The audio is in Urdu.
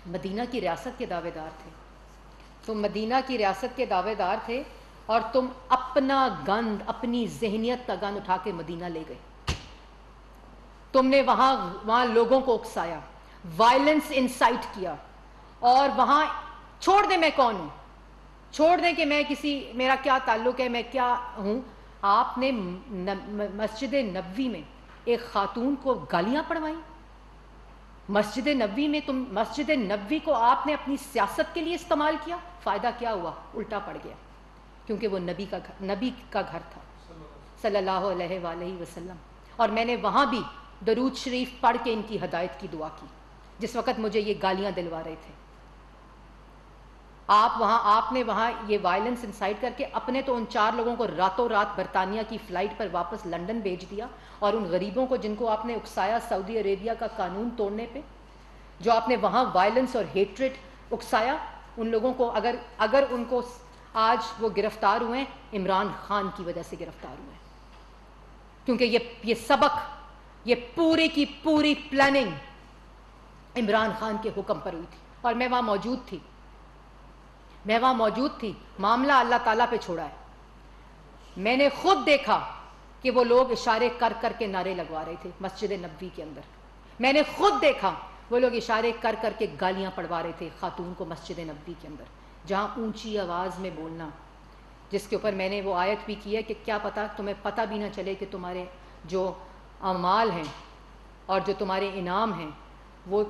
مدینہ کی ریاست کے دعوے دار تھے، تم مدینہ کی ریاست کے دعوے دار تھے، اور تم اپنا گند، اپنی ذہنیت کا گند اٹھا کے مدینہ لے گئے. تم نے وہاں لوگوں کو اکسایا، وائلنس انسائٹ کیا، اور وہاں چھوڑ دیں میں کون ہوں، چھوڑ دیں کہ میں میرا کیا تعلق ہے، میں کیا ہوں. آپ نے مسجد نبوی میں ایک خاتون کو گالیاں پڑھوائیں. مسجد نبوی کو آپ نے اپنی سیاست کے لیے استعمال کیا. فائدہ کیا ہوا؟ الٹا پڑ گیا، کیونکہ وہ نبی کا گھر تھا صلی اللہ علیہ وآلہ وسلم. اور میں نے وہاں بھی درود شریف پڑھ کے ان کی ہدایت کی دعا کی جس وقت مجھے یہ گالیاں دلوا رہے تھے. آپ نے وہاں یہ وائلنس انسائٹ کر کے اپنے تو ان 4 لوگوں کو راتوں رات برطانیہ کی فلائٹ پر واپس لنڈن بھیج دیا، اور ان غریبوں کو جن کو آپ نے اکسایا سعودی عربیہ کا قانون توڑنے پہ، جو آپ نے وہاں وائلنس اور ہیٹریٹ اکسایا، ان لوگوں کو اگر ان کو آج وہ گرفتار ہوئے ہیں، عمران خان کی وجہ سے گرفتار ہوئے ہیں. کیونکہ یہ سبق، یہ پوری کی پوری پلاننگ عمران خان کے حکم پر ہوئی تھی، اور میں وہاں موجود تھی. معاملہ اللہ تعالیٰ پہ چھوڑا ہے. میں نے خود دیکھا کہ وہ لوگ اشارے کر کر کے نعرے لگوا رہے تھے مسجد نبوی کے اندر. میں نے خود دیکھا وہ لوگ اشارے کر کر کے گالیاں پڑھوا رہے تھے خاتون کو مسجد نبوی کے اندر، جہاں اونچی آواز میں بولنا، جس کے اوپر میں نے وہ آیت بھی کی ہے کہ کیا پتہ تمہیں پتہ بھی نہ چلے کہ تمہارے جو اعمال ہیں اور جو تمہارے انعام ہیں وہ